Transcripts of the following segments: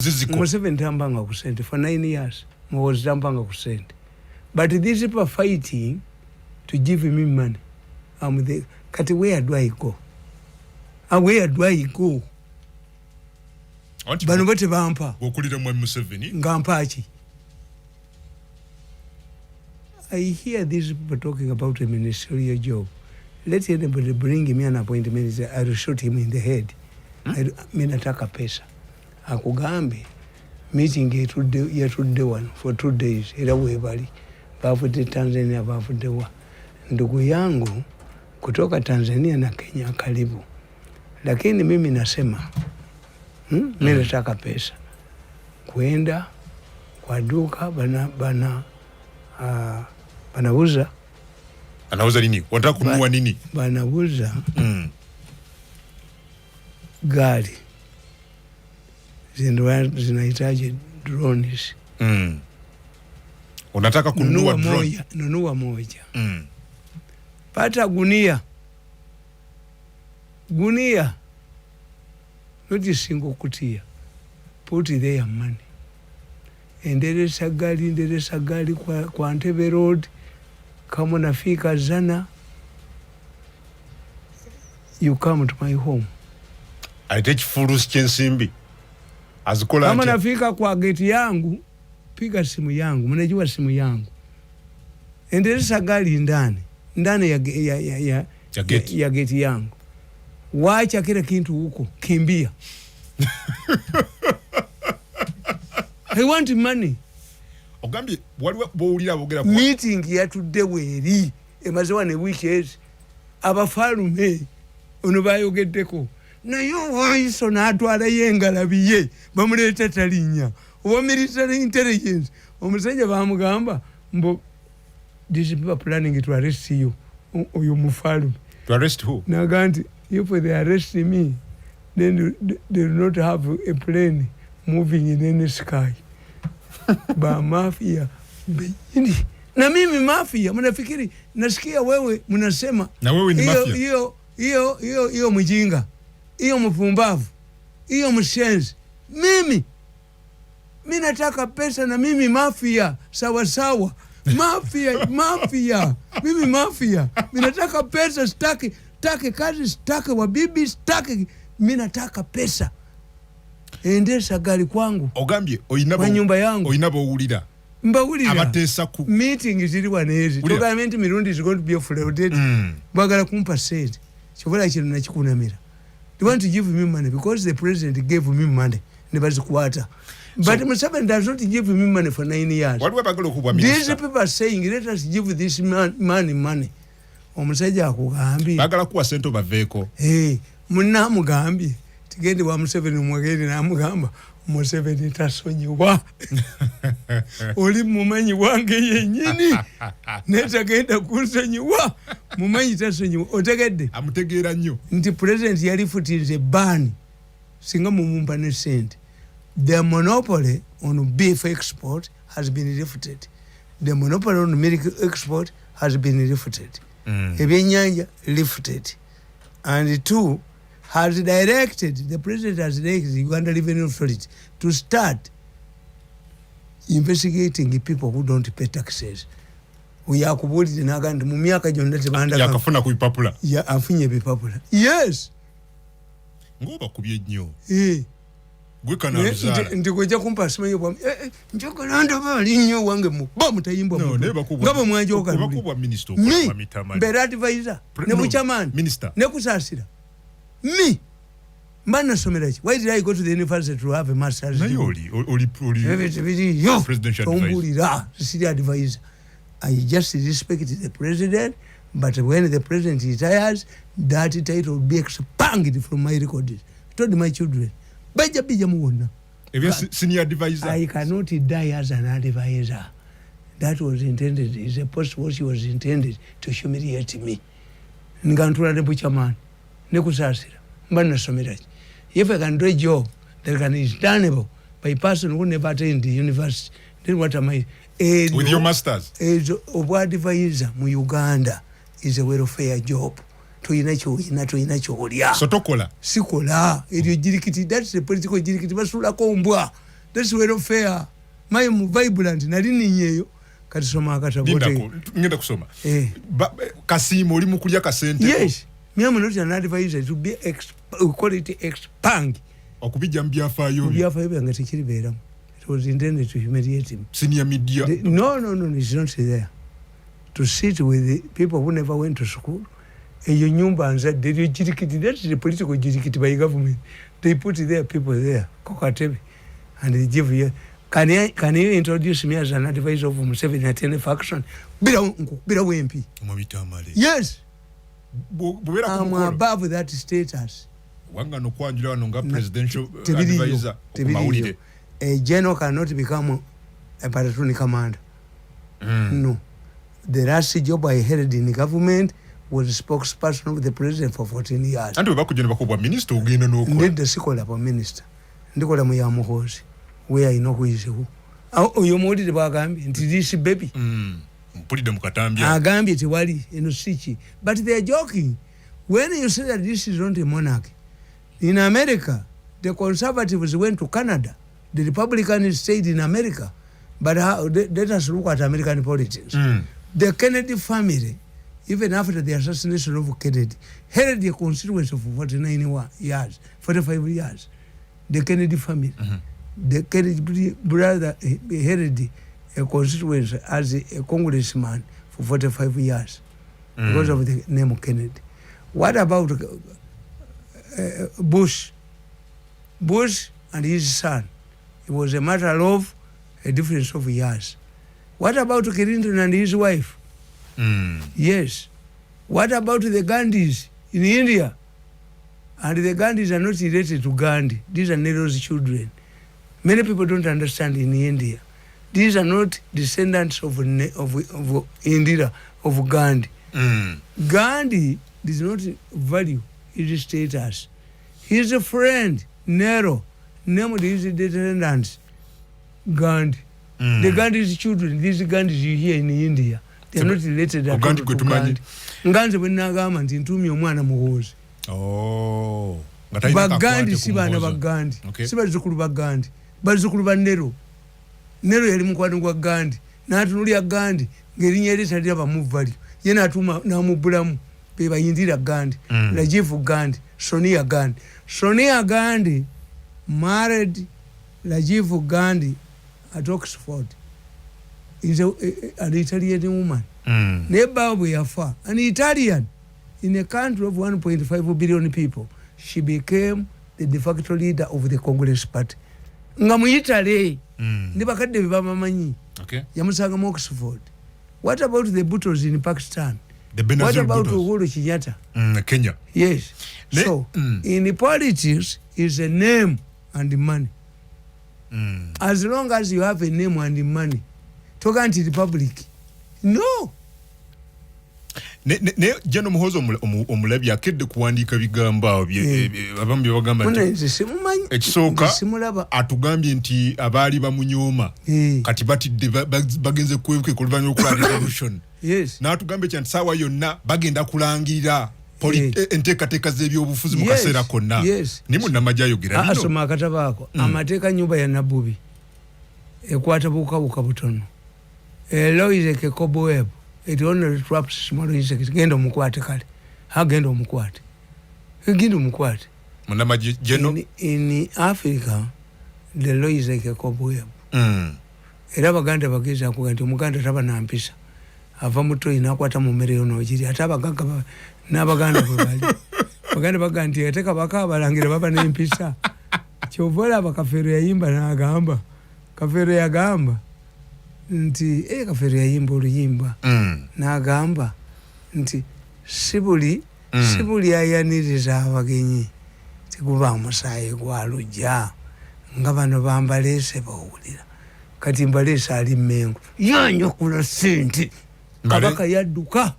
Museveni tambanga kusente for 9 years. Was tambanga kusente. But these people are fighting to give me money. I'm the Kati, where do I go? And where do I go? Bano bate bampa. Gokulira mwa Museveni. Ngampachi. I hear these people talking about a ministerial job. Let anybody bring me an appointment. I will shoot him in the head. Minataka pesa. Akugambe meeting yetude one for 2 days. Ila webali. Bafuti Tanzania bafutewa. Ndugu yangu kutoka Tanzania na Kenya karibu. Lakini mimi nasema mimi nataka pesa. Kuenda kwa duka banauza. Anauza nini? Wanataka kununua nini? Banauza gari. Zinahitaji drones. Unataka kununua drone? Nunua moja. Pata gunia. Gunia. Not a single kutia. Put it there money. Endeleza gari kwa Entebbe Road. Kama unafika Zana, you come to my home. I take furus Chensimbi. Azikola kama nafika kwa geti yangu, piga simu yangu, mnajua simu yangu. Endeleza gari ndani ya geti yangu. Wacha kila kitu huko, kimbia. I want money. Ogambi waliwo bowulira bogera kwa meeting ya today weri emazewa ne weekends abafalume ono bayogeddeko nayo waiso natwala yengalabiye bamuleta talinya owa military intelligence omusajja bamugamba mbo these people planning to arrest you oyo mufalume. To arrest who? Naganti if they arrest me then they will not have a plane moving in any sky. Ba mafia bejini na mimi mafia mnafikiri nasikia wewe mnasema na wewe ni mafia hiyo mjinga hiyo mpumbavu hiyo mshenzi mimi nataka pesa na mimi mafia sawa mafia mimi mafia mimi nataka pesa sitaki kazi sitaki wabibi sitaki mimi nataka pesa. Endesa gari kwangu. Ogambye oyinabo nyumba yangu. Oyinabo ulira. Mbawulira. Abatesa ku. Meeting ziri wanezi. Government Mirundi is going to be flooded. Bagala kumpa said. Chobola kintu nakikunamira. They want to give me money because the president gave me money. Nebazi kuwata. But Museveni does not give me money for 9 years. What bagala kubwa minister? These people are saying let us give this money. Omusajja akugambi. Bagala kuwa sento baveko. Muna mugambi. Gende wa Museveni mwageni na mugamba Museveni tasonyiwa oli mumanyi wange yenyini neta genda kusonyiwa mumanyi tasonyiwa otegedde amutegeera nnyo nti president yalifutize ban singa mumumpa ne sente. The monopoly on beef export has been lifted. The monopoly on milk export has been lifted. Ebyenyanja lifted. And two, the president has directed the Uganda Revenue Authority to start investigating people who don't pay taxes. We are kubulira nagandi mu myaka gyonna tebanda yakafuna ku bipapula ya afunye bipapula. Yes. Ngoba kubye nnyo. Gwe kana bizala. Ndikoja kumpa simanyo bwa njogala ndabali nnyo wange mu ba mutayimba mu. Ngabo mwanjoka. Bakubwa minister kwa mitamani. Mbera advisor ne buchaman minister. Ne kusasira. Me, Mbana Somerachi. Why did I go to the university to have a master's degree? Oli presidential advisor. I just respect the president, but when the president retires, that title will be expunged from my records. I told my children, senior advisor. I cannot die as an advisor. That was intended, is a post was intended to humiliate me. Ngantula ne buchaman. Nekusasira Mbana Somerachi. If I can do a job that can is done by a person who never attended the university, then what am I? With your masters? Advisor mu Uganda is a welfare job. Tuyina olya. Sotokola. Sikola. That's the political jirikiti basula ko mbwa. That's welfare. My vibrant nali ninyeyo kati soma akatabote. Ngenda kusoma. Kasimu oli mukulya kasente. Yes. Me am not an advisor to be quality expand. Okubijja mbyafayo. Mbyafayo byange tekiribeera. It was intended to humiliate him. Senior media. No, it's not there. To sit with the people who never went to school. Eyo nyumba anzadde jirikiti, that's the political jirikiti by government. They put their people there, Kokatebe, and they give you. Can you introduce me as an advisor of Museveni at any faction? Bila WMP. Tamale. Yes. I'm above that status. Wanga no kwanjula wanonga presidential advisor. A general cannot become a platoon commander. No. The last job I held in the government was a spokesperson of the president for 14 years. And we bakujja minister ugenda no ko. Ndidde sikola pa minister. Ndikola mu ya muhozi. Where I know who is who. Oyo mwolide bagambye nti this baby. Mpulide mukatambya. Agambye tewali eno sichi. But they are joking. When you say that this is not a monarchy. In America, the conservatives went to Canada. The Republicans stayed in America. But let us look at American politics. The Kennedy family, even after the assassination of Kennedy, held a constituency for 45 years. The Kennedy family. The Kennedy brother held a constituency as a congressman for 45 years because of the name of Kennedy. What about Bush? Bush and his son. It was a matter of a difference of years. What about Clinton and his wife? Yes. What about the Gandhis in India? And the Gandhis are not related to Gandhi. These are Nero's children. Many people don't understand in India. These are not descendants of Indira, of Gandhi. Gandhi does not value his status. His friend, Nero, named his descendants Gandhi. The Gandhi's children, these Gandhis you hear in India, they are not related at all to Gandhi. Gandhi wenagama nti ntumi omwana muhozi. Oh. Bagandi si bana bagandi. Si bazukulu bagandi. Bazukulu ba Nero. Nero yali mukwano gwa Gandhi. N'atunulya Gandhi ng'erinnya eritalira bamuvali. Ye n'atuma n'amubulamu be bayindira Gandhi. Rajiv Gandhi, Sonia Gandhi. Sonia Gandhi married Rajiv Gandhi at Oxford. Is an Italian woman. Nebabu yafa, an Italian in a country of 1.5 billion people. She became the de facto leader of the Congress party. Nga mu Italy. Nibakadde bibamamanyi. Okay. Yamusanga mu Oxford. What about the Bhuttos in Pakistan? What about Uhuru Kenyatta? Kenya. Yes. So, in politics is a name and money. As long as you have a name and money, talk anti-republic. No. Ne jeno muhozo omulabi akedde kuwandiika bigamba abambi bagamba ekisooka atugambye nti abaali bamunyooma kati batidde bagenze kwebuke ku luvannyuma lw'okulanga revolution. Yes. N'atugambye nti saawa yonna bagenda kulangirira enteekateeka z'ebyobufuzi mu kaseera konna. Ni munnamagye ayogera bino. Asoma akatabo ako. Amateeka nyumba ya Nabbubi ekwata bukabuka butono. Law is like a cobweb. It only traps small insects. Genda omukwate kale. Genda omukwate. Genda omukwate. Munnamagye General. In Africa, the law is like a cobweb. Era Baganda bagezi akuga nti Omuganda taba na mpisa. Ava mutoyi n'akwata mu mmere y'onoogiri. Ate abagagga n'Abaganda bwe bali. Baganda baga nti ate Kabaka abalangira baba n'empisa. Kyova olaba Kafeero yayimba n'agamba. Kafeero yagamba nti Kafeero yayimba oluyimba n'agamba nti sibuli ayaniriza abagenyi tekuba omusaayi gwa lujja nga bano bambaleese bawulira kati mbaleese ali Mmengo yanyokula ssente Kabaka yadduka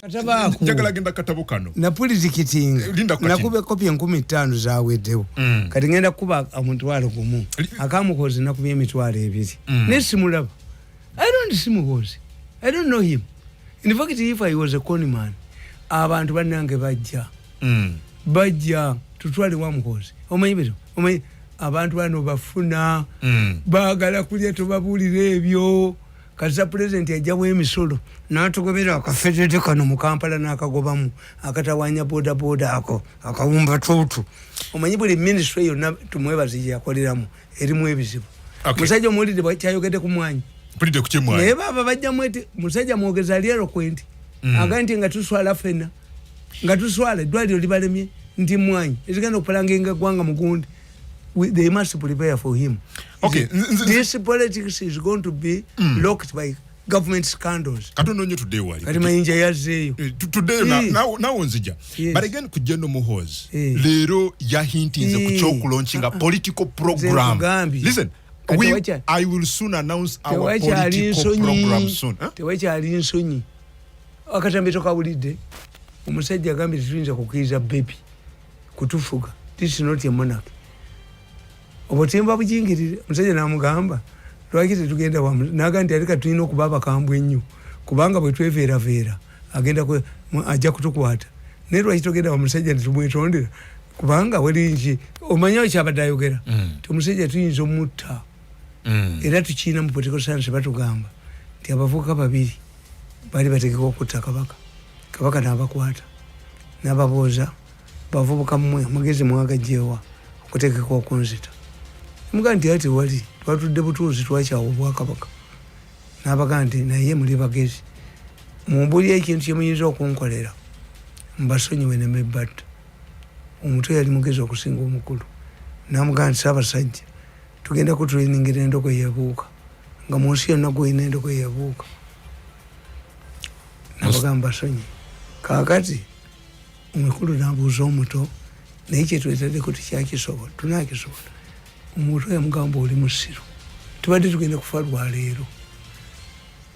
katabaako njagala genda katabo kano napulitikitinga nakuba ekopi 15 zaweddewo kati ngenda kuba omutwalo gumu akamukozi nakubya emitwalo 2 nesimulaba. I don't see Muhozi. I don't know him. In fact, if I was a con man, abantu bannange bajja tutwale wa Muhozi. Omanyi abantu bano bafuna baagala kulya tubabulira ebyo kaza president yajawo emisolo n'atugobera akafedede kano mu Kampala n'akagobamu akatawanya boda ako akawumba tutu omanyi buli ministry yonna tumwebaze gye yakoleramu erimu ebizibu musajja omuwulidde bwakyayogedde ku mwanyi pulidde ku kyemwanyi naye baba bajjamu eti musajja mwogeza Leero kwenti aga nti nga tuswala fena nga tuswala eddwaliro libalemye nti mwanyi ezigenda okupalangenga eggwanga mugundi. They must prepare for him. Okay. This politics is going to be locked by government scandals. Katono nyo today wali. Kati mayinja yazeyo. Today now onzija. But again kujendo muhozi. Leero ya hintinze kuchoku launching a political program. Listen, I will soon announce our political program soon. Tewacha alinsonyi. Akatambe toka wulide. Umusajja agambe tuyinza kukiriza baby kutufuga. This is not a monarchy. Obutimba bujingirire musajja namugamba lwaki tetugenda wamu naga nti alika tulina okubaba kambwe nnyo kubanga bwe tweveera agenda ajja kutukwata naye lwaki togenda wa musajja netumwetondera kubanga welinki omanyawo kyabadde ayogera omusajja tuyinza omutta era tukiina mu political science batugamba nti abavubuka babiri bali bategeka okutta kabaka n'abakwata n'ababooza bavubuka mmwe mugezi mwagajjeewa okutegeka okunzita muganti ati wali twatudde butuuzi twakyawo obwakabaka n'abaga nti naye muli bagezi mumbuli ekintu kyemuyinza okunkolera mbasonyiwe ne mebbatta omutwe yali mugezi okusinga omukulu n'amuga nti Ssaabasajja tugenda kutuliningira endogoyi eyabuuka nga mu nsi yonna gwolina endogoyi eyabuuka n'abaga mbasonyi kaakati omukulu n'abuuza omuto naye kyetwetaddeko tukyakisobola tunakisobola omuntu yamugamba oli musiru tubadde tugenda kufa lwaleero.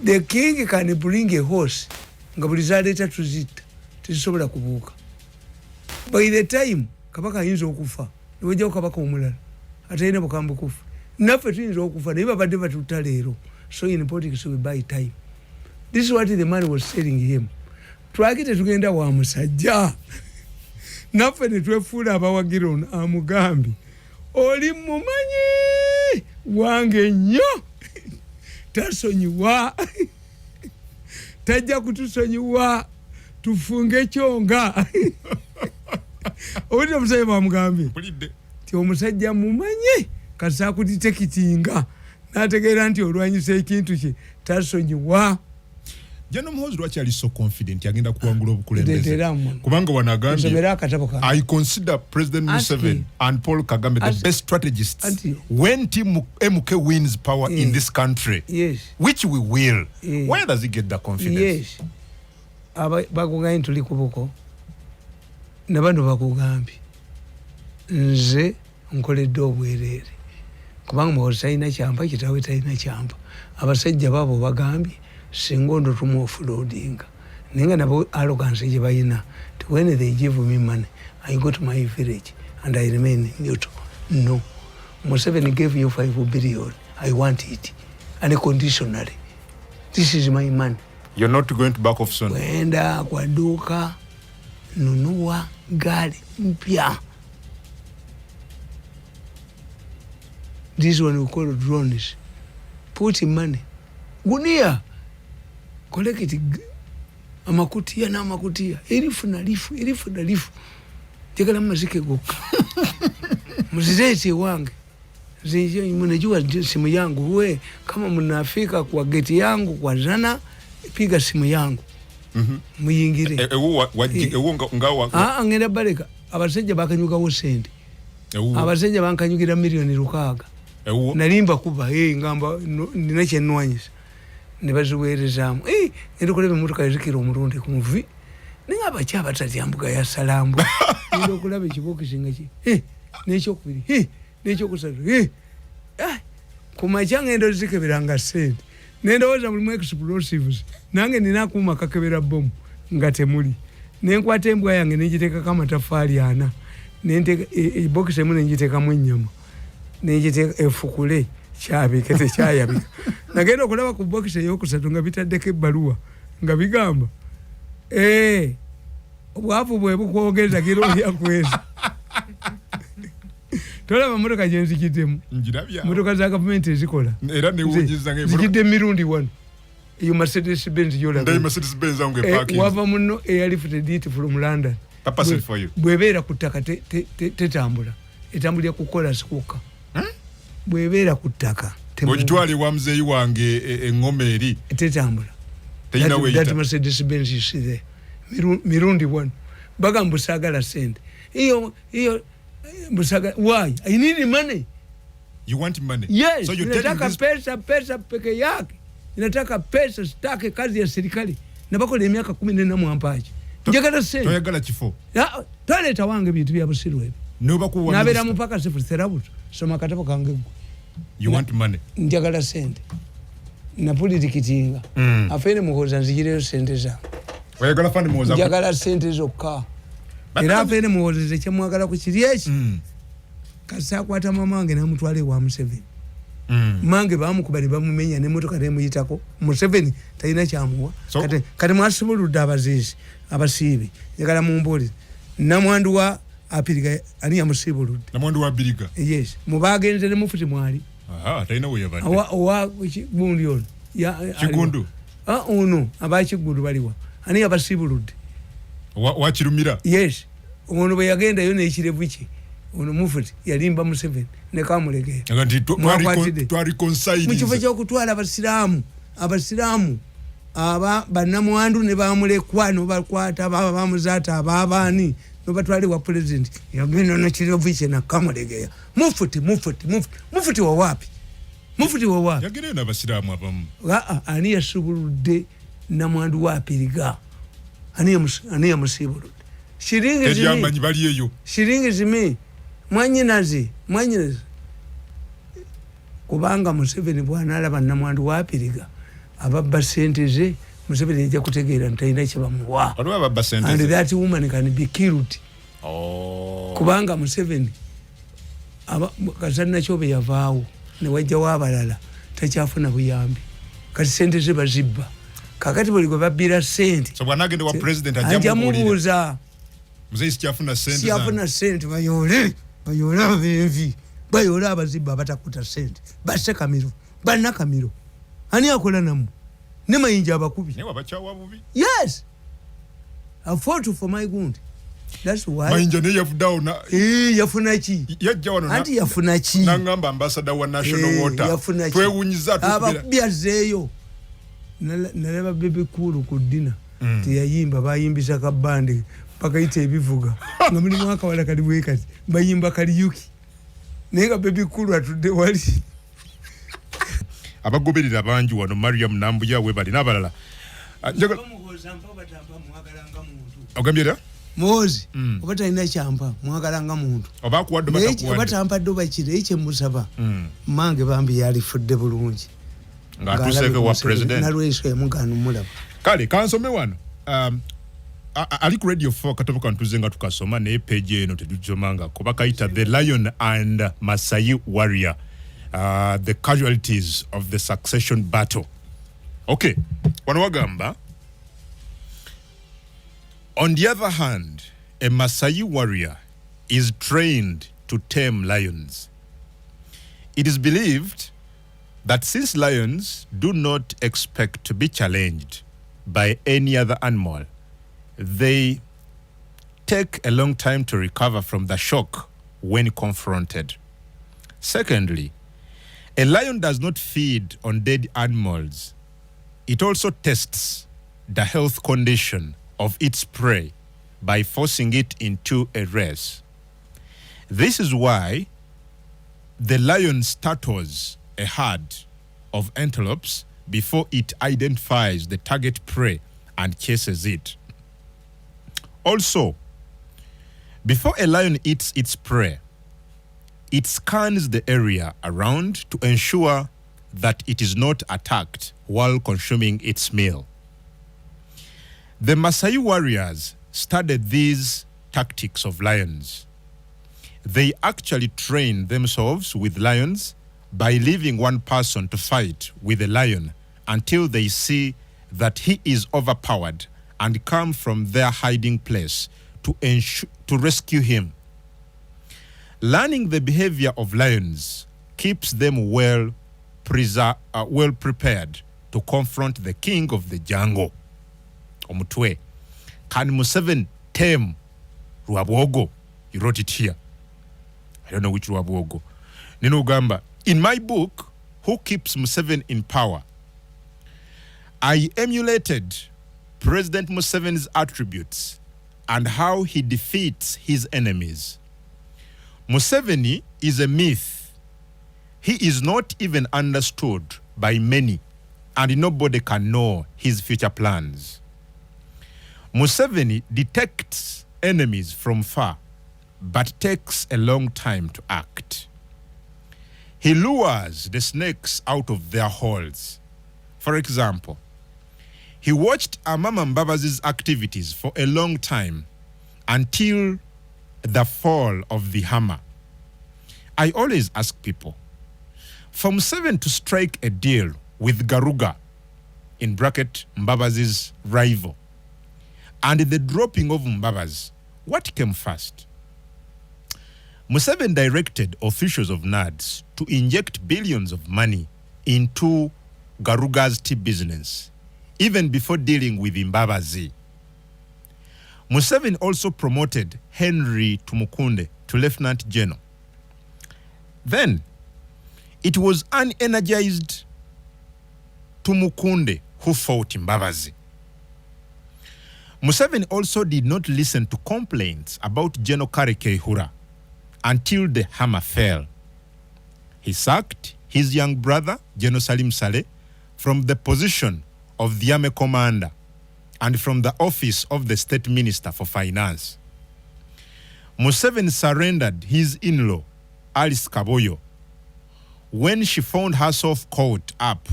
The king can bring a horse nga buli zaleeta tuzita tezisobola kubuuka. By the time kabaka ayinza okufa niwejjawo kabaka omulala atalina bukambwe kufa naffe tuyinza okufa naye babadde batutta leero. So in politics we buy time. This is what the man was telling him. Twaki tetugenda wa musajja naffe netwefuula abawagira ono amugambi oli mumanyi wange nnyo tasonyiwa tajja kutusonyiwa tufunge kyonga owulira omusajja bamugambye ti omusajja mumanyi kasakuti tekitinga n'ategeera nti olwanyisa ekintu kye tasonyiwa. Jano Muhoozi lwaki ali so confident yagenda kuwangula obukulembeze kubanga wanagambye I consider President Museveni and Paul Kagame the best strategists when team MK wins power in this country, which we will. Where does he get the confidence? Bakugambye tuli kubuko nabano bakugambye nze nkoledde obwereere kubanga Muhoozi talina kyamba kitawe talina kyamba abasajja babo bagambye singondo tumu offloading ninga nabo arrogance gye bayina when they give me money I go to my village and I remain neutral. No, Museveni gave you 5 billion, I want it unconditionally. This is my money. You're not going to back off soon. Kwenda kwa duka nunua gari mpya. This one we call drones. Put in money. Gunia collect amakutia na amakutia elifu na lifu tegala mazike goka mzizete wange zinje mnajua simu yangu we kama mnafika kwa geti yangu kwa zana piga simu yangu muyingire ngawa ngenda baleka abasajja bakanyuka wosende abasajja bankanyugira milioni 6 nalimba kuba ngamba ninache nwanyisa nebaziweerezamu ndo kulebe mutuka ezikira omurundi ku muvi ninga abakyaba tatyambuga ya salambu ndo kulaba ekibokisinga ki n'ekyokubiri n'ekyokusatu kumakya ngendo zikeberanga sente nendowooza mulimu explosives nange nina akuuma kakebera bomu nga temuli nenkwata embwa yange negiteekako amatafaali 4 nenteka ebokisi emu nengiteekamu ennyama nengiteeka efukule kyabike tekyayabika nagenda okulaba ku bokisi eyokusatu nga bitaddeko ebbaluwa nga bigamba obwavu bwe bukwogeza giro lyakweza Tola mamotoka gyenzikidemu. Njirabya. Motoka za government ezikola. Era ne wujiza nge. Zikidde Mirundi one. Iyo Mercedes Benz yola. Ndai Mercedes Benz ange parking. Wava muno airlifted it from London. Purposely for you. Bwebera kutaka tetambula. Etambulya kukola sikuka. Bwebera kutaka. Ojitwali wa mzeyi wange engome eri. Tetambula. Teyina weita. That Mercedes Benz you see there. Mirundi one. Baga mbusagala send. Iyo Busaga, why? I need money. You want money? Yes. So you're telling pesa peke yake. Inataka pesa sitake kazi ya serikali. Na bako le miaka 14 mwampaji. Njagala send. Toyagala kifo. Ya, toileta wange bintu bya busiru ebe. No bakuwa. Na bera mpaka sifu therabutu. Soma katabo kange. You want money? Njagala send. Na politikitinga. Afene muhoza nzigire sente za. Wayagala fund muhoza. Njagala sente zokka. Era afene muhoza kyamwagala ku kiryeki. Kasa kwata mamange na mutwale wa Museveni. Mange bamukubali bamumenya ne motoka ne muyitako. Museveni tayina kyamuwa. So, kati mwasibuludde abazizi abasibi. Njagala mumboli. Namwandu wa apiriga ani yamusibuludde. Namwandu wa biriga. Yes. Mubagenze ne mufuti mwali. Aha, tayina we yabadde. Wa gundi ono. Ya Kigundu. Ono abakigundu baliwa. Ani yabasibuludde. Wa kirumira. Yes. Ono bwe yagenda yo ne kirevu ki. Ono mufuti yalimba Museveni ne kamulegera. Ngati twari consigned. Mukifa kyo kutwala abasiramu aba banamwandu ne bamulekwa no bakwata baba bamuzata ababani no batwali wa president yagenda na kirevu ki na kamulegera. Mufuti wa wapi? Mufuti wa wapi? Yagenda na basiramu abamu. Ani yasubuludde namwandu wa piriga. Ani yamusibuludde. Shiringi zimi mwanyinazi kubanga Museveni bwana alaba namwandu wapiriga ababba sente ze Museveni ajja kutegeera ntayina kyebamuwa. And that woman can be killed. Kubanga Museveni kasana kyobe yavaawo ne wajja wabalala takyafuna buyambi kati sente ze bazibba kakati buli gwe babbira sente. So bwanagende wa president ajamubuuza mzee sikyafuna sente bayole bevi bayola abazibba batakuta sente basse kamiro banna kamiro ani akola namu ne mayinja abakubi ne wabachawa bubi. Yes, I fought for my good. That's why mayinja ne yafudawo na yafuna ki yajja wano anti yafuna ki nangamba ambassador wa national water twewunyiza tukubira abyazeyo naleba bebe kulu ku dina tiyayimba bayimbisa kabande pakayite ebivuga nga muli mwaka wala kali bwekati bayimba kali yuki nenga bebi kulu atudde wali abagoberera banji wano Mariam Nambuya we bali nabalala njagala muhoza mpa batamba mwagalanga muntu ogambira mozi obata ina champa mwagalanga muntu obakuwadde batakuwadde obatamba doba kire eche musaba mange bambi yali fudde bulungi nga tuseke wa president nalweshe mugano mulaba kale kansome wano ali ku radio 4 katobo kantuzenga tukasoma ne page eno tedujomanga kuba kaita The Lion and Masai Warrior, the casualties of the succession battle. Okay, wanawagamba. On the other hand, a Masai warrior is trained to tame lions. It is believed that since lions do not expect to be challenged by any other animal, they take a long time to recover from the shock when confronted. Secondly, a lion does not feed on dead animals. It also tests the health condition of its prey by forcing it into a race. This is why the lion startles a herd of antelopes before it identifies the target prey and chases it. Also, before a lion eats its prey, it scans the area around to ensure that it is not attacked while consuming its meal. The Masai warriors studied these tactics of lions. They actually train themselves with lions by leaving one person to fight with a lion until they see that he is overpowered and come from their hiding place to rescue him. Learning the behavior of lions keeps them well prepared to confront the king of the jungle. Omutwe. Can Museveni tame Rwabwogo? You wrote it here. I don't know which Rwabwogo. Nino Gamba. In my book, Who Keeps Museveni in Power? I emulated President Museveni's attributes and how he defeats his enemies. Museveni is a myth. He is not even understood by many, and nobody can know his future plans. Museveni detects enemies from far, but takes a long time to act. He lures the snakes out of their holes. For example, he watched Amama Mbabazi's activities for a long time until the fall of the hammer. I always ask people, for Museveni to strike a deal with Garuga, in bracket Mbabazi's rival, and the dropping of Mbabazi, what came first? Museveni directed officials of NADS to inject billions of money into Garuga's tea business, even before dealing with Mbabazi. Museveni also promoted Henry Tumukunde to Lieutenant General. Then, it was unenergized Tumukunde who fought Mbabazi. Museveni also did not listen to complaints about General Karekehura until the hammer fell. He sacked his young brother, General Salim Saleh, from the position of the army commander and from the office of the state minister for finance. Museveni surrendered his in-law, Alice Kaboyo, when she found herself caught up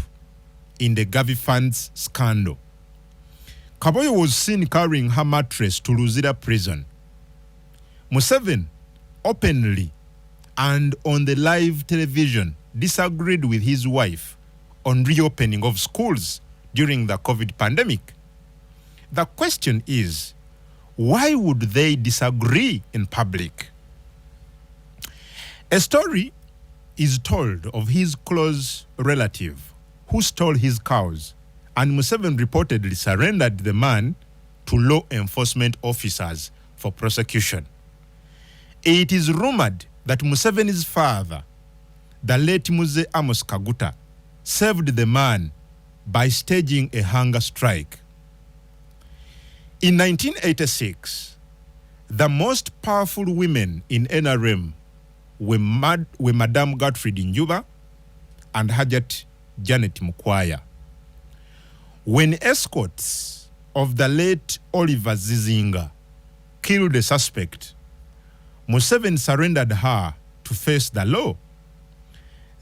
in the Gavi funds scandal. Kaboyo was seen carrying her mattress to Luzira prison. Museveni openly and on the live television disagreed with his wife on reopening of schools during the COVID pandemic. The question is, why would they disagree in public? A story is told of his close relative who stole his cows, and Museveni reportedly surrendered the man to law enforcement officers for prosecution. It is rumored that Museveni's father, the late Muze Amos Kaguta, saved the man by staging a hunger strike. In 1986, the most powerful women in NRM were Madame Gertrude Njuba and Hajat Janet Mukwaya. When escorts of the late Oliver Zizinga killed a suspect, Museveni surrendered her to face the law.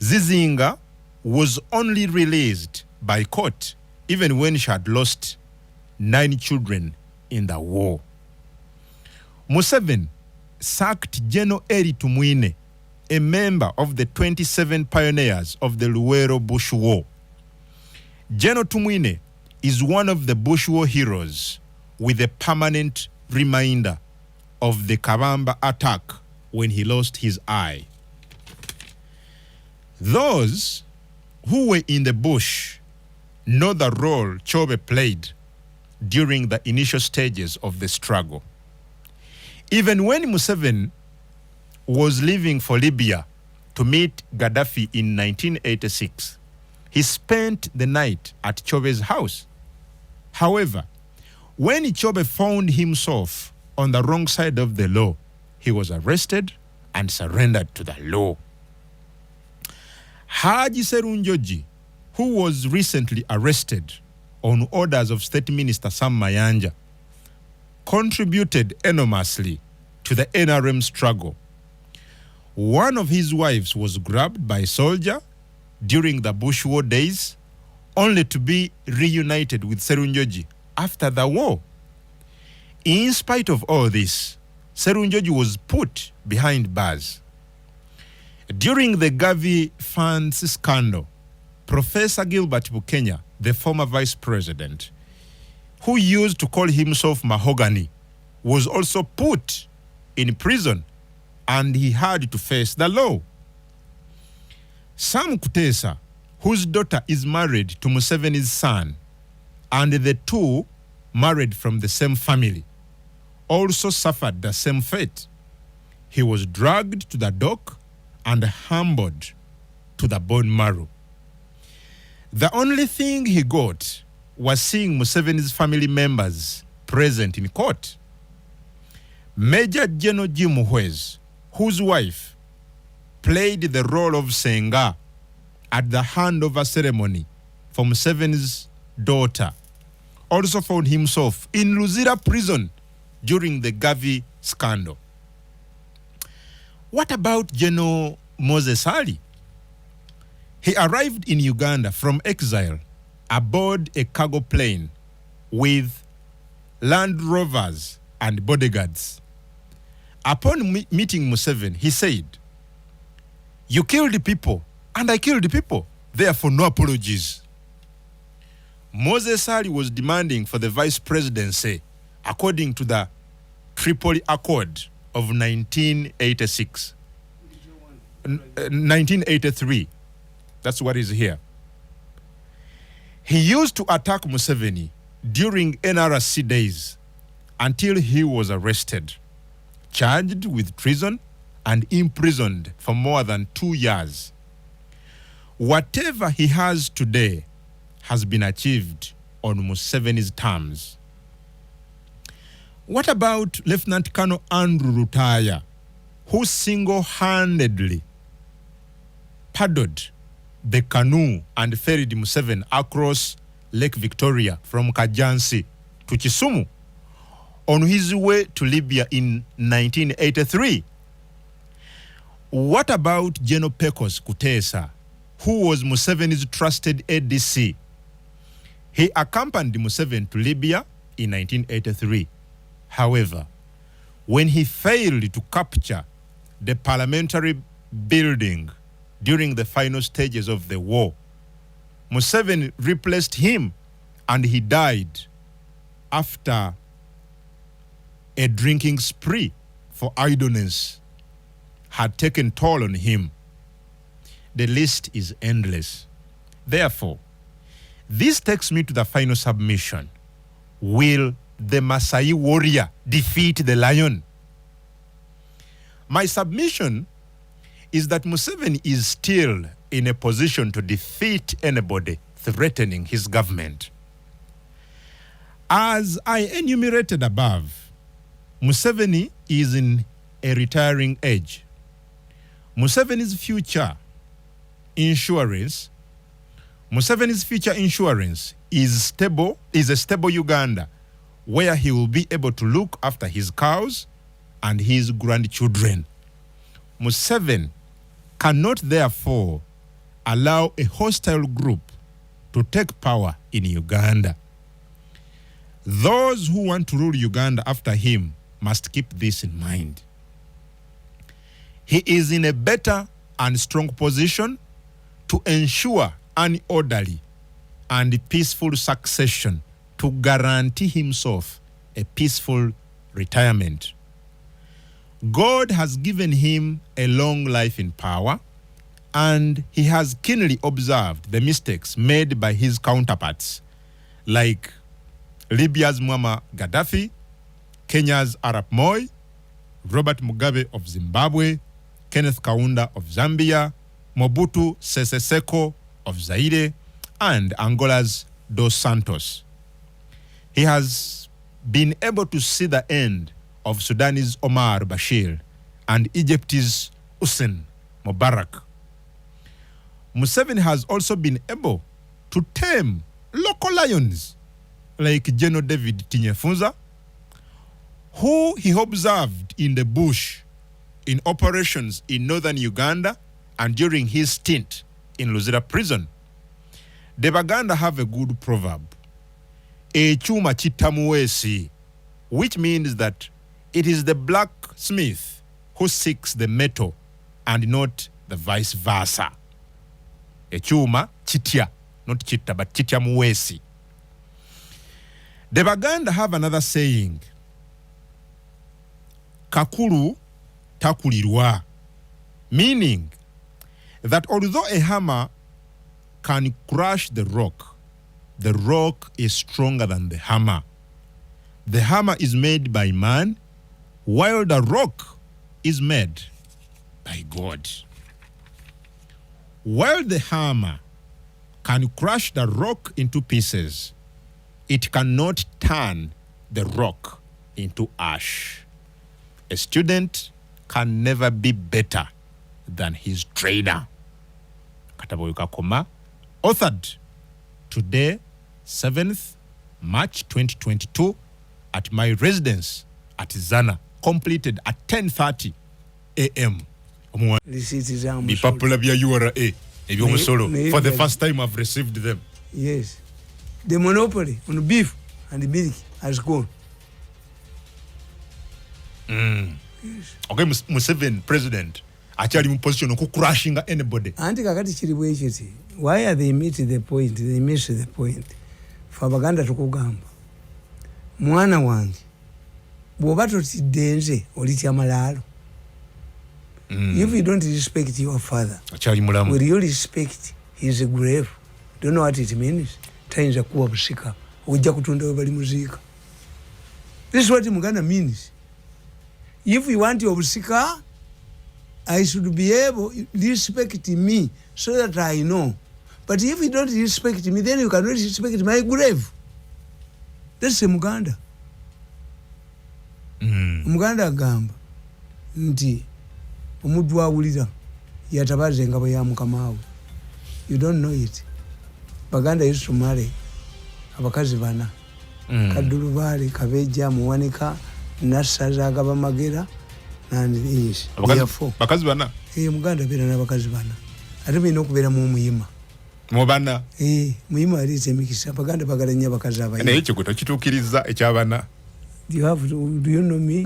Zizinga was only released by court even when she had lost 9 children in the war. Museveni sacked General Eri Tumwine, a member of the 27 pioneers of the Luero Bush War. General Tumwine is one of the Bush War heroes with a permanent reminder of the Kabamba attack when he lost his eye. Those who were in the bush know the role Chobe played during the initial stages of the struggle. Even when Museveni was leaving for Libya to meet Gaddafi in 1986, he spent the night at Chobe's house. However, when Chobe found himself on the wrong side of the law, he was arrested and surrendered to the law. Haji Serunjoji, who was recently arrested on orders of State Minister Sam Mayanja, contributed enormously to the NRM struggle. One of his wives was grabbed by a soldier during the Bush War days, only to be reunited with Serunjoji after the war. In spite of all this, Serunjoji was put behind bars. During the Gavi funds scandal, Professor Gilbert Bukenya, the former vice president, who used to call himself Mahogany, was also put in prison and he had to face the law. Sam Kutesa, whose daughter is married to Museveni's son, and the two married from the same family, also suffered the same fate. He was dragged to the dock and humbled to the bone marrow. The only thing he got was seeing Museveni's family members present in court. Major General Jim Muhwez, whose wife played the role of Senga at the handover ceremony for Museveni's daughter, also found himself in Luzira prison during the Gavi scandal. What about General Moses Ali? He arrived in Uganda from exile aboard a cargo plane with Land Rovers and bodyguards. Upon meeting Museveni, he said, "You killed people, and I killed people, therefore no apologies." Moses Ali was demanding for the vice presidency according to the Tripoli Accord of 1986. 1983. That's what is here. He used to attack Museveni during NRC days until he was arrested, charged with treason, and imprisoned for more than 2 years. Whatever he has today has been achieved on Museveni's terms. What about Lieutenant Colonel Andrew Rutaya, who single-handedly paddled the canoe and ferried Museveni across Lake Victoria from Kajansi to Kisumu on his way to Libya in 1983? What about General Pecos Kutesa, who was Museveni's trusted ADC? He accompanied Museveni to Libya in 1983. However, when he failed to capture the parliamentary building during the final stages of the war, Museveni replaced him, and he died after a drinking spree for idleness had taken toll on him. The list is endless. Therefore, this takes me to the final submission. Will the Maasai warrior defeat the lion? My submission is that Museveni is still in a position to defeat anybody threatening his government. As I enumerated above, Museveni is in a retiring age. Museveni's future insurance is a stable Uganda, where he will be able to look after his cows and his grandchildren. Museveni cannot therefore allow a hostile group to take power in Uganda. Those who want to rule Uganda after him must keep this in mind. He is in a better and strong position to ensure an orderly and peaceful succession, to guarantee himself a peaceful retirement. God has given him a long life in power, and he has keenly observed the mistakes made by his counterparts, like Libya's Muammar Gaddafi, Kenya's Arap Moi, Robert Mugabe of Zimbabwe, Kenneth Kaunda of Zambia, Mobutu Sese Seko of Zaire, and Angola's Dos Santos. He has been able to see the end of Sudan's Omar Bashir and Egypt's Hosni Mubarak. Museveni has also been able to tame local lions like General David Tinyefunza, who he observed in the bush in operations in northern Uganda and during his stint in Luzira prison. The Baganda have a good proverb, "Echuma chitamuwesi," which means that it is the blacksmith who seeks the metal and not the vice versa. Echuma chitya, not chitta, but chitya muwesi. The Baganda have another saying, "Kakulu takulirwa, meaning that although a hammer can crush the rock is stronger than the hammer. The hammer is made by man, while the rock is made by God. While the hammer can crush the rock into pieces, it cannot turn the rock into ash. A student can never be better than his trainer. Kataboyuka Koma, authored today, 7th March 2022, at my residence at Zana, completed at 10:30 a.m. Bipapula bya URA ebyomusolo. For the first time I've received them. Yes. The monopoly on beef and the milk has gone. Yes. Okay, Museveni president actually in position of crushing anybody. Anti kakati chiribwe chiti. Why are they missing the point? They miss the point. Fabaganda tukugamba. Mwana wange. Bwobato tidenze oliti amalalo. If you don't respect your father, will you respect his grave? Don't know what it means. Tainza kuwa busika. Ujja kutunda webali muzika. This is what Muganda means. If you want your busika, I should be able to respect me so that I know. But if you don't respect me, then you cannot respect my grave. That's a Muganda. Muganda agamba nti omudu awulira yatabaze engabo ya mukamawe. You don't know it. Baganda used to marry abakazi bana. Kadulubale, Kabeja, Muwanika, Nasaza Magera, and is. Bakazi bana? Muganda bera n'abakazi bana. Ate bino okubeera mu muyima. Mubana? Muyima alize mikisa. Baganda bagala nnyo abakazi abayima. Naye ekyo gwe kituukiriza ekyabana. Do you know me?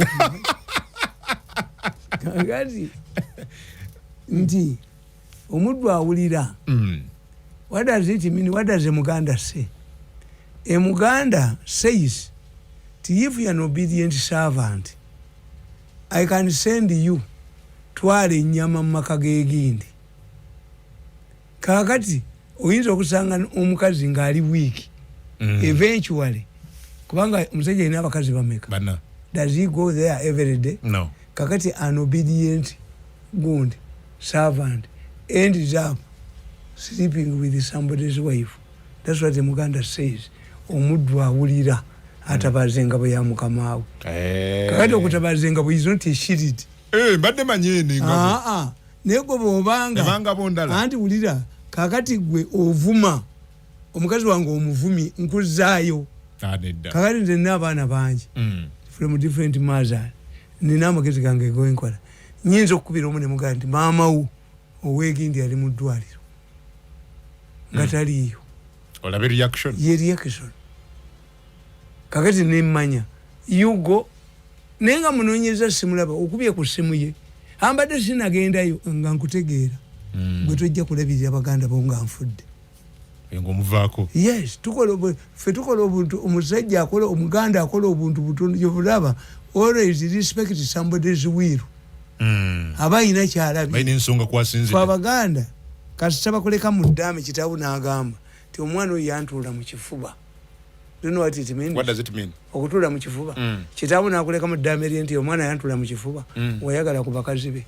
Kagati. Nti omudu awulira. What does it mean? What does a Muganda say? A Muganda says, if you are an obedient servant, I can send you twale nyama makagegindi. Kakati oyinza okusanga omukazi ngali weak. Eventually kubanga musajja ina abakazi bameka. Bana. Does he go there every day? No. Kakati an obedient good servant ends up sleeping with somebody's wife. That's what the Muganda says. Omudu awulira atabaze engabo ya mukamawe. Kakati okutabaza engabo is not a shit. Mbadde manyene engabo. Nego bobanga. Ebanga bondala. Anti wulira kakati gwe ovuma. Omukazi wange omuvumi nkuzaayo. Kakati nze nina abaana bangi. From different mothers. Nina amagezi gange goenkola. Nyinza okukubira omu ne mugamba nti maama wo oweegindi ali mu ddwaliro. Nga taliiyo. Olabe reaction. Ye reaction. Kakati nemmanya. You go. Nenga munoonyeza simulaba okubye ku simu ye. Ambadde sinagendayo nga nkutegeera. Bwe tojja kulabirira Abaganda bo nga nfudde. Engo muvaako. Yes, tukola obuntu omusajja akola Omuganda akola obuntu butono yobulaba always respect somebody's will. Abayina kyalabi. Bayina ensonga kwasinzira. Abaganda kasitaba kuleka mu ddame kitabu n'agamba ti omwana oyo yantuula mu kifuba. Do you know what it means? What does it mean? Okutuula mu kifuba. Kitabu n'akuleka mu ddame lye nti omwana yantuula mu kifuba. Wayagala ku bakazi be.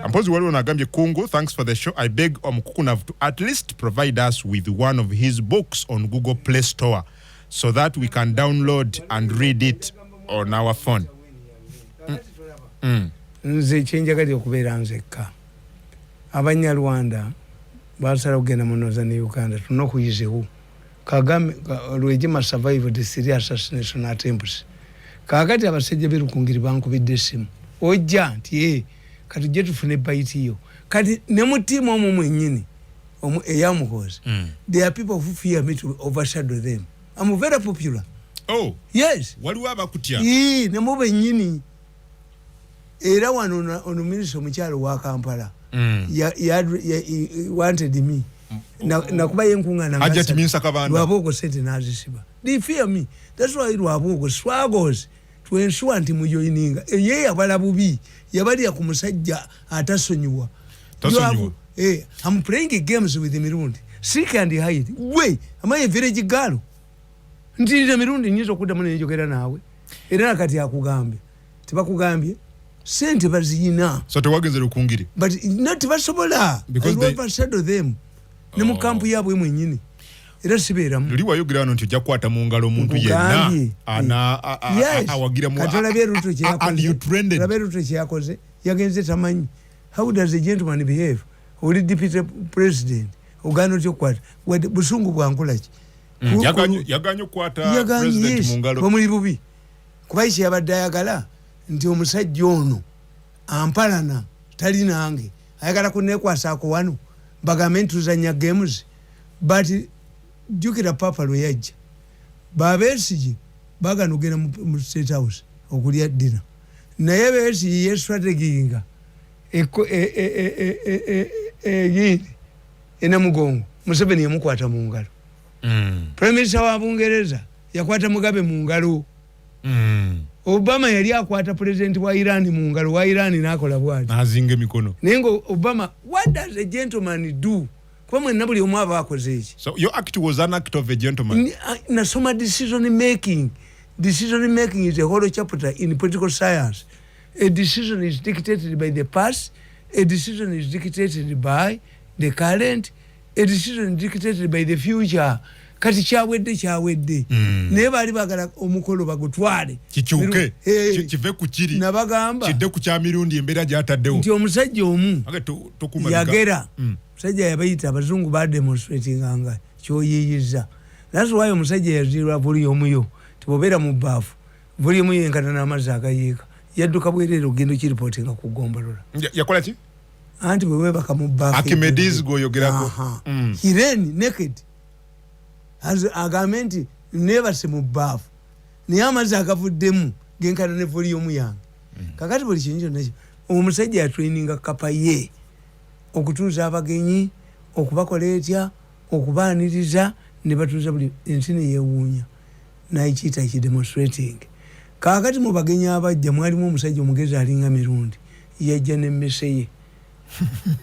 Ampozi waliwo nagambye Kungu, thanks for the show. I beg Omukukunavu to at least provide us with one of his books on Google Play Store so that we can download and read it on our phone. Nze kyenjagadde okubeera nzekka. Abanyarwanda basala kugenda mu Northern Uganda tulina okuyizewo. Kagame Rwejima survived the three assassination attempts. Kakati abasajja berukungiri bankubidde essimu. Ojja nti kati je tufune baiti yo. Kati ne mutima omwo mwennyini eyamukoze. There are people who fear me to overshadow them. I'm very popular. Oh. Yes. Waliwo abakutya. Ne mu bennyini. Era wano ono minister omukyalo wa Kampala. He wanted me. Nakuba yenkungana ngasa. Ajati minsa kabanda. Lwabogo sente nazisiba. They fear me. That's why Lwabogo struggles. to ensure nti mujoininga ye yabala bubi yabali ya kumusajja atasonyiwa I'm playing games with the Mirundi seek and hide we am I a village girl ndira Mirundi nyizo kuda mune njogera nawe era nakati akugambye tibakugambye sente bazina so tewageze lukungiri but not basobola because they overshadow them ne mu kampu yabwe mwenyini era sibera mu liwa yogirano nti ojja kwata mu ngalo omuntu yenna awagira mu katola beruto kyakoze beruto kyakoze yagenze tamanyi how does a gentleman behave oli deputy president ogano tyo kwata busungu bwankulaki yaganyo kwata president mu ngalo bamuli bubi kubayishi yabadayagala nti omusajja ono ampalana tali nange ayagala kunekwasako wano bagambe ntuzanya games but jukira papa lweyajja babesije baganogera mu State House okulya dinner naye besije ye strategy nga yini ena mugongo Museveni yamukwata mu ngalo Prime Minister wa Bungereza yakwata Mugabe mu ngalo Obama yali akwata president wa Iran mu ngalo wa Iran nakola bwati azinge mikono nengo Obama what does a gentleman do kwa mwe nabuli omwaba akoze iki so your act was an act of a gentleman nasoma decision making is a whole chapter in political science. A decision is dictated by the past, a decision is dictated by the current, a decision is dictated by the future. Kati chawedde neba ali bagala omukolo bagutwale kichuke kive kuchiri nabagamba kidde ku kya Mirundi embera gyataddewo nti omusajja omu yagera musajja yabayita abazungu ba demonstrating anga kyoyiyiza that's why omusajja yazirwa buli omuyo tibobera mu baafu buli omuyo enkana n'amazzi agayiika yadduka bwerere ogendo ki reporting akugombolola yakola ki anti bwe webaka mu baafu Archimedes go yogerako he ran naked as agamenti never se mu baafu niye amazzi agavuddemu genkana ne volume yange kakati buli kintu nakyo omusajja yatraininga kapa ye okutuuza abagenyi okubakola etya okubaaniriza ne batuuza buli ensi ne yeewuunya n'ekiyita kidemonstrating kakati mu bagenyi abajja mwalimu omusajja omugezi alinga Mirundi yajja n'emmese ye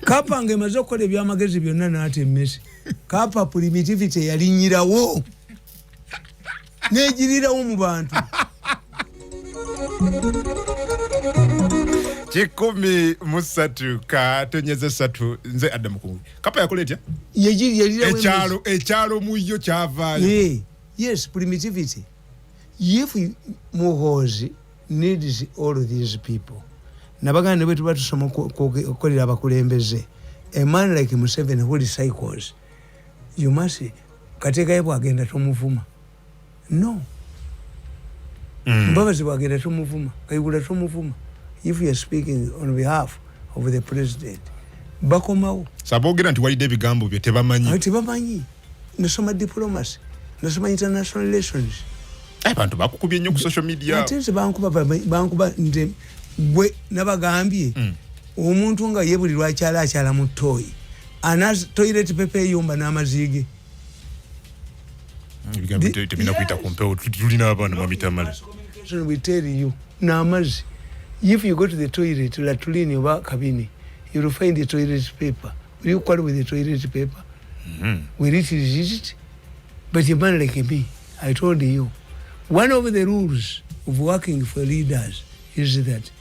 kapa ng'emaze okukola ebyamagezi byonna n'ata emmese kapa primitivity yalinyirawo n'egirirawo mu bantu 13 katonyeze 3 nze Adam Kungu kapa yakola etya ekyalo muyo kyavaayo yes primitivity if muhozi needs all these people nabaganda betu batusoma okukolera abakulembeze a man like Museveni who recycles you must kateka yebo agenda tomuvuma no mbabazi bagenda tomuvuma kayigula tomuvuma if you are speaking on behalf of the president bakomawo sabogera nti walide bigambo bye tebamanyi nasoma diplomacy nasoma international relations bantu bakukubye nnyo ku social media atense bankuba nde bwe nabagambye omuntu nga yebulirwa akyala mu toyi anas toilet paper yomba n'amazige bigambo tebina kuita kumpewo tulina abana mami Tamale we tell you n'amazi if you go to the toilet la tulini oba kabini you will find the toilet paper will you quarrel with the toilet paper will it resist but a man like me I told you one of the rules of working for leaders is that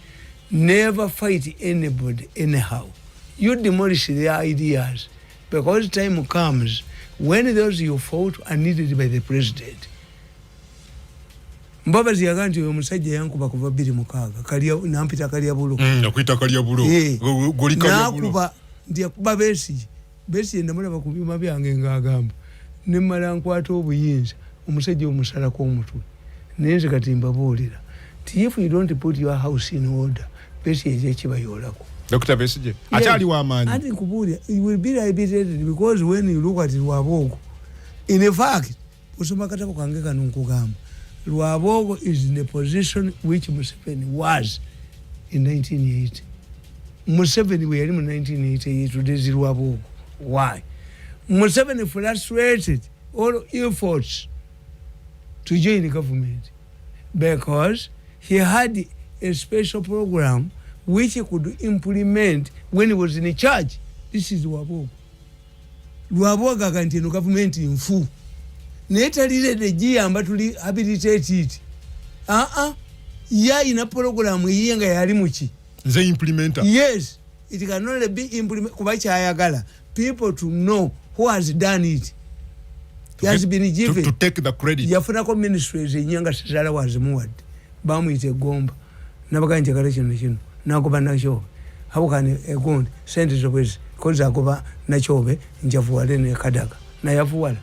never fight anybody anyhow. You demolish their ideas because time comes when those you fought are needed by the president. Mbabazi yaganti oyo musajja yankuba kuva 26 kaliya nampita kaliya bulo nakuita kaliya bulo goli kaliya bulo nakuba ndiya kuba besi ndamulaba ku byuma byange ngagamba nemala nkwata obuyinza omusajja omusala ko omutwe nenze kati mbabuulira if you don't put your house in order besi ekibayolako Dr. Besije achali wa amani ati kubuulira you will be rehabilitated because when you look at Lwabogo in fact usoma katako kange kanu nkugamba Lwabogo is in a position which Museveni was in 1980. Museveni were in 1988 to this Lwabogo. Why? Museveni frustrated all efforts to join the government because he had a special program which he could implement when he was in charge. This is Lwabogo. Lwabogo kanti no government infu. Netalire the jiyamba tuli habilitate it. Ya ina program yenga yali muki. Nze implementer. Yes. It can only be implemented kubacha ayagala. People to know who has done it. He has been given. To take the credit. Yafuna ministry nyanga sala was muwad. Bamu ite gomba. Nabaganje kale kino. Nakuba nacho. How can a gond send it away? Koza kuba nachobe njavuwale ne kadaga. Na yavuwala.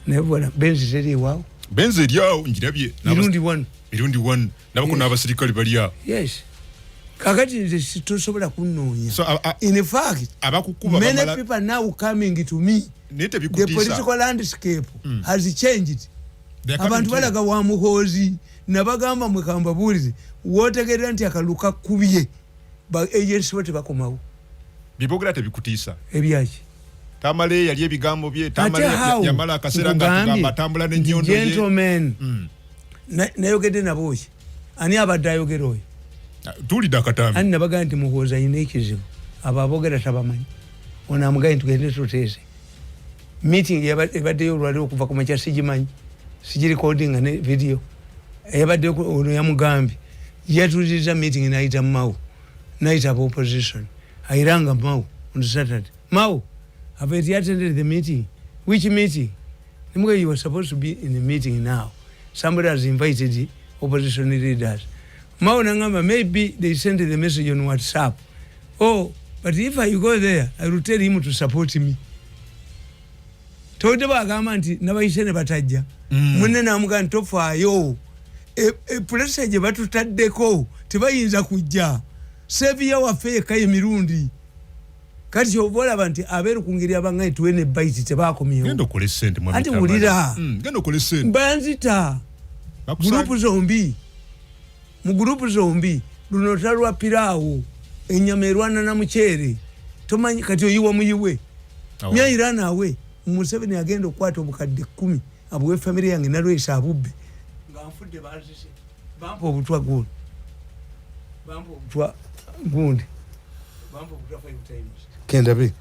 Nevuwala benzi zeri wao. Benzi yao njirabye. Mirundi one. Nabako n'abasirikali bali ya. Yes. Kakati nze situsobola kunonya. So in fact, many people now coming to me. The political landscape has changed. Abantu balaga wa muhozi nabagamba mwekamba bulizi wotegera nti akaluka kubiye ba agents wote bakomawo. Bibogera tebikutiisa. Ebyaki. Tamale yali ebigambo bye Tamale yamala akasera ng'atugamba atambula n'ennyondo ye. Gentlemen. Nayogedde naboki. Ani abadde ayogera oyo? Tulida katambi. Ani nabaga nti muhoza ine ekizibu. Abo abogera tabamanyi. Ono amugaye tugende tuteese. Meeting yabadde olwali okuva ku makya sigimanyi. Sigi recording ne video. Yabadde ono yamugambi. Yatuliriza meeting naita Mao. Naita opposition. Airanga Mao on Saturday. Mao, have you attended the meeting? Which meeting? You were supposed to be in the meeting now. Somebody has invited the opposition leaders. Mao Nangama, maybe they sent the message on WhatsApp. Oh, but if I go there, I will tell him to support me. Told about Gamanti, never sent a bataja. Munena Amgan Tofayo. A presage about to tat deco, Tiba in Zakuja. Sevia wa fake Mirundi. Kati Volavanti, Aver Kungiria Bangai to any bite tobacco me. Gendo Colisent, Ati Mudira. Gendo Colisent. Banzita. Grupu zombi. Mugrupu zombi. Luno talwa pirao. Enyamerwana na mchere. Tomanyi kati oyiwa muyiwe. Mya irana awe. Museveni agenda okwata obukadde 10 abuwe family yange nalwesa abubbe nga nfudde bazise bampa obutwa gundi bampa obutwa 5 times kenda be